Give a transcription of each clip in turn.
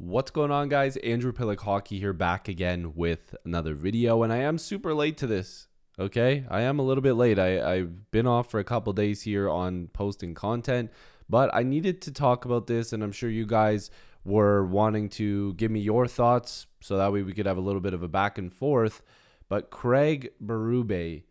What's going on, guys? Andrew Piluk Hockey here, back again with another video, and I am super late to this. Okay, I am a little bit late. I've been off for a couple days here on posting content, but I needed to talk about this, and I'm sure you guys were wanting to give me your thoughts so that way we could have a little bit of a back and forth. But Craig Berube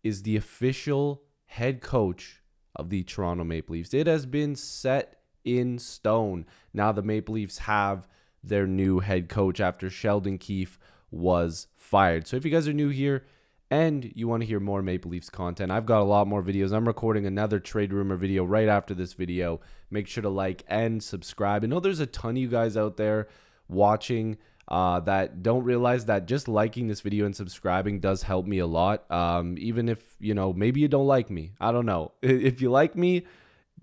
is the official head coach of the Toronto Maple Leafs. It has been set in stone. Now the Maple Leafs have their new head coach after Sheldon Keefe was fired. So if you guys are new here and you want to hear more Maple Leafs content, I've got a lot more videos. I'm recording another trade rumor video right after this video. Make sure to like and subscribe. I know there's a ton of you guys out there watching that don't realize that just liking this video and subscribing does help me a lot. Even if, maybe you don't like me. I don't know. If you like me,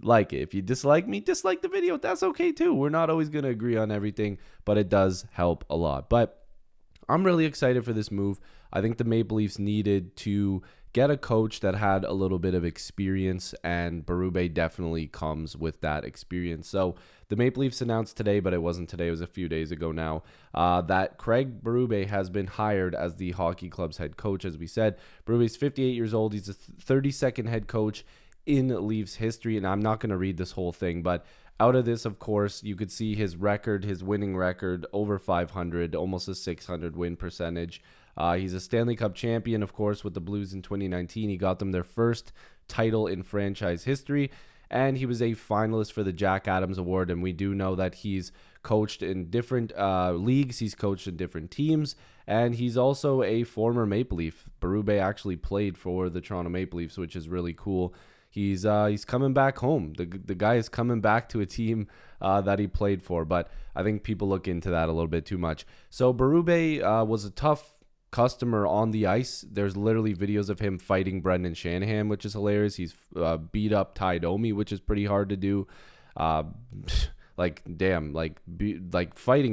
like it. If you dislike me, dislike the video. That's okay too. We're not always going to agree on everything, but it does help a lot. But I'm really excited for this move. I think the Maple Leafs needed to get a coach that had a little bit of experience, and Berube definitely comes with that experience. So the Maple Leafs announced today, but it wasn't today, it was a few days ago now, that Craig Berube has been hired as the hockey club's head coach. As we said, Berube's 58 years old. He's the 32nd head coach in Leafs history, and I'm not going to read this whole thing, but out of this, of course, you could see his record, his winning record, over 500, almost a 600 win percentage. He's a Stanley Cup champion, of course, with the Blues in 2019. He got them their first title in franchise history, and he was a finalist for the Jack Adams Award, and we do know that he's coached in different leagues. He's coached in different teams, and he's also a former Maple Leaf. Berube actually played for the Toronto Maple Leafs, which is really cool. He's coming back home. The guy is coming back to a team that he played for, but I think people look into that a little bit too much. So Berube was a tough customer on the ice. There's literally videos of him fighting Brendan Shanahan, which is hilarious. He's beat up Ty Domi, which is pretty hard to do. Fighting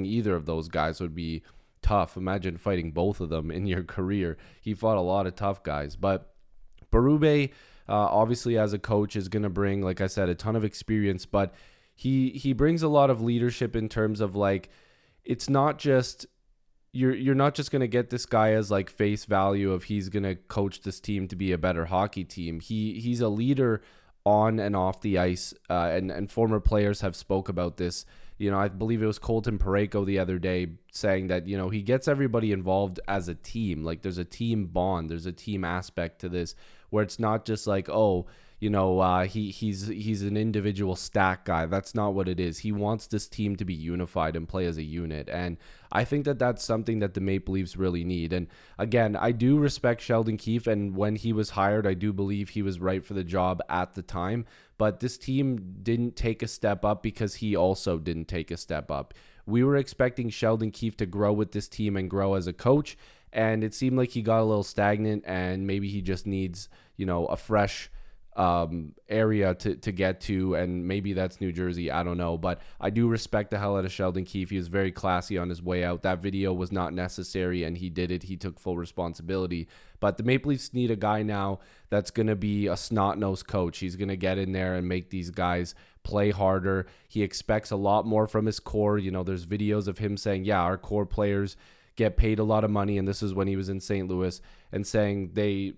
either of those guys would be tough. Imagine fighting both of them in your career. He fought a lot of tough guys, but Berube, obviously, as a coach, is going to bring, like I said, a ton of experience, but he brings a lot of leadership in terms of, like, it's not just you're not just going to get this guy as like face value of he's going to coach this team to be a better hockey team. He's a leader on and off the ice, and former players have spoke about this. I believe it was Colton Parayko the other day saying that, he gets everybody involved as a team. Like, there's a team bond, there's a team aspect to this, where it's not just like, he's an individual stat guy. That's not what it is. He wants this team to be unified and play as a unit. And I think that that's something that the Maple Leafs really need. And again, I do respect Sheldon Keefe, and when he was hired, I do believe he was right for the job at the time. But this team didn't take a step up because he also didn't take a step up. We were expecting Sheldon Keefe to grow with this team and grow as a coach, and it seemed like he got a little stagnant, and maybe he just needs, a fresh area to get to, and maybe that's New Jersey. I don't know, but I do respect the hell out of Sheldon Keefe. He was very classy on his way out. That video was not necessary, and he did it. He took full responsibility. But the Maple Leafs need a guy now that's going to be a snot-nosed coach. He's going to get in there and make these guys play harder. He expects a lot more from his core. There's videos of him saying, yeah, our core players get paid a lot of money, and this is when he was in St. Louis, and saying they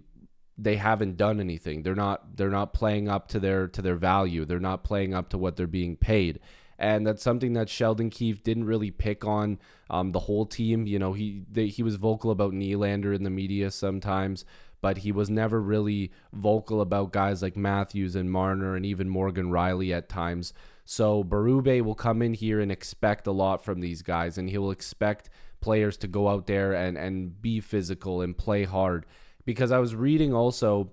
haven't done anything. They're not playing up to their value. They're not playing up to what they're being paid. And that's something that Sheldon Keefe didn't really pick on the whole team. He was vocal about Nylander in the media sometimes, but he was never really vocal about guys like Matthews and Marner and even Morgan Rielly at times. So Berube will come in here and expect a lot from these guys, and he will expect players to go out there and be physical and play hard. Because I was reading also,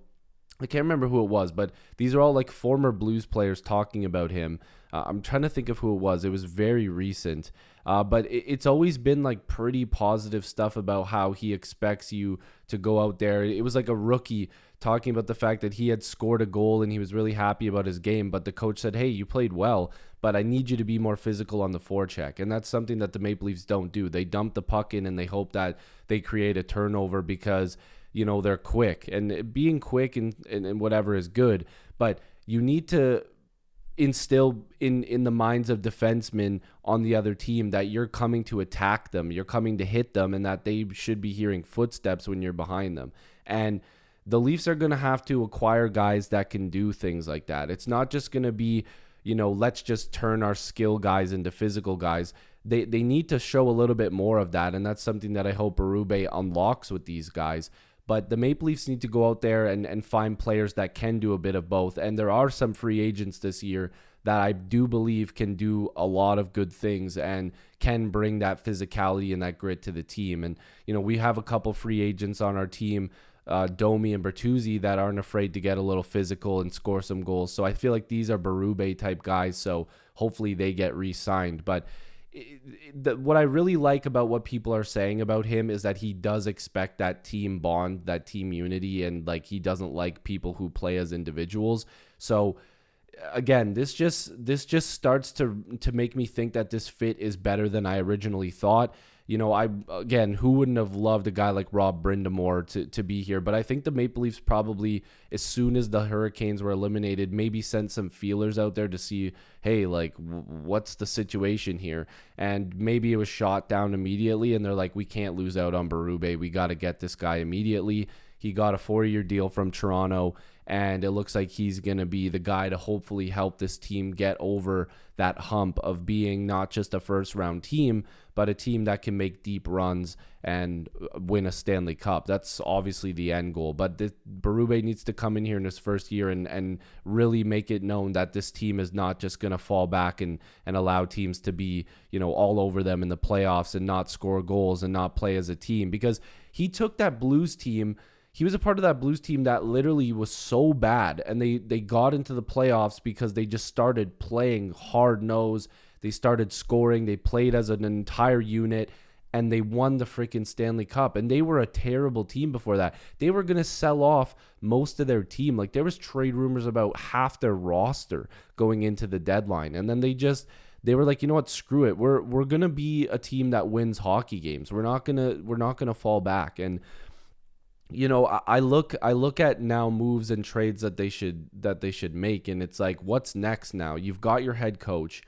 I can't remember who it was, but these are all like former Blues players talking about him. I'm trying to think of who it was. It was very recent. But it's always been like pretty positive stuff about how he expects you to go out there. It was like a rookie talking about the fact that he had scored a goal and he was really happy about his game. But the coach said, hey, you played well, but I need you to be more physical on the forecheck. And that's something that the Maple Leafs don't do. They dump the puck in and they hope that they create a turnover because they're quick, and being quick and whatever is good, but you need to instill in the minds of defensemen on the other team that you're coming to attack them, you're coming to hit them, and that they should be hearing footsteps when you're behind them. And the Leafs are going to have to acquire guys that can do things like that. It's not just going to be, let's just turn our skill guys into physical guys. They need to show a little bit more of that, and that's something that I hope Berube unlocks with these guys. But the Maple Leafs need to go out there and find players that can do a bit of both. And there are some free agents this year that I do believe can do a lot of good things and can bring that physicality and that grit to the team. And, we have a couple free agents on our team, Domi and Bertuzzi, that aren't afraid to get a little physical and score some goals. So I feel like these are Berube type guys. So hopefully they get re-signed. But what I really like about what people are saying about him is that he does expect that team bond, that team unity, and like he doesn't like people who play as individuals. So again, this just starts to make me think that this fit is better than I originally thought. Who wouldn't have loved a guy like Rob Brind'Amour to be here? But I think the Maple Leafs probably, as soon as the Hurricanes were eliminated, maybe sent some feelers out there to see, hey, like, what's the situation here? And maybe it was shot down immediately, and they're like, we can't lose out on Berube. We got to get this guy immediately. He got a 4-year deal from Toronto, and it looks like he's going to be the guy to hopefully help this team get over that hump of being not just a first-round team, but a team that can make deep runs and win a Stanley Cup. That's obviously the end goal. But Berube needs to come in here in his first year and really make it known that this team is not just going to fall back and allow teams to be, all over them in the playoffs and not score goals and not play as a team. Because he took that Blues team. He was a part of that Blues team that literally was so bad, and they got into the playoffs because they just started playing hard nose. They started scoring. They played as an entire unit, and they won the freaking Stanley Cup. And they were a terrible team before that. They were going to sell off most of their team. Like, there was trade rumors about half their roster going into the deadline, and then they were like, you know what, screw it. We're going to be a team that wins hockey games. We're not going to fall back. And I look at now moves and trades that they should make, and it's like, what's next now? You've got your head coach.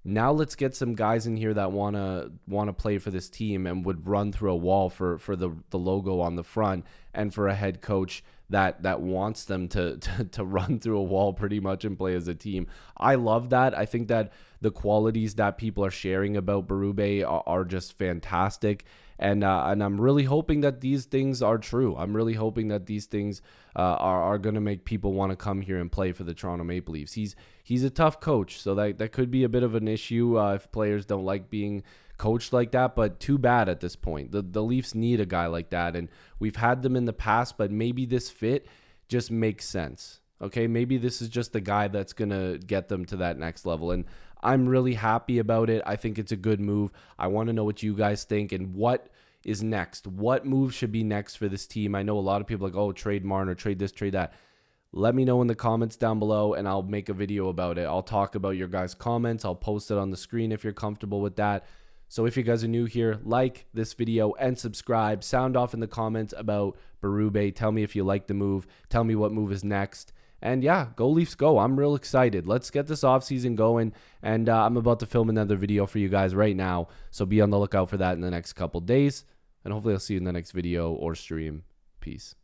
Now let's get some guys in here that wanna play for this team and would run through a wall for the logo on the front, and for a head coach that wants them to run through a wall pretty much and play as a team. I love that. I think that the qualities that people are sharing about Berube are just fantastic. And I'm really hoping that these things are true. I'm really hoping that these things are going to make people want to come here and play for the Toronto Maple Leafs. He's a tough coach, so that could be a bit of an issue if players don't like being coached like that, but too bad at this point. The Leafs need a guy like that, and we've had them in the past, but maybe this fit just makes sense. Okay, maybe this is just the guy that's going to get them to that next level, and I'm really happy about it. I think it's a good move. I want to know what you guys think and what is next. What move should be next for this team? I know a lot of people are like, oh, trade Marner, trade this, trade that. Let me know in the comments down below, and I'll make a video about it. I'll talk about your guys' comments. I'll post it on the screen if you're comfortable with that. So if you guys are new here, like this video and subscribe. Sound off in the comments about Berube. Tell me if you like the move. Tell me what move is next. And yeah, go Leafs go. I'm real excited. Let's get this offseason going. And I'm about to film another video for you guys right now. So be on the lookout for that in the next couple days. And hopefully I'll see you in the next video or stream. Peace.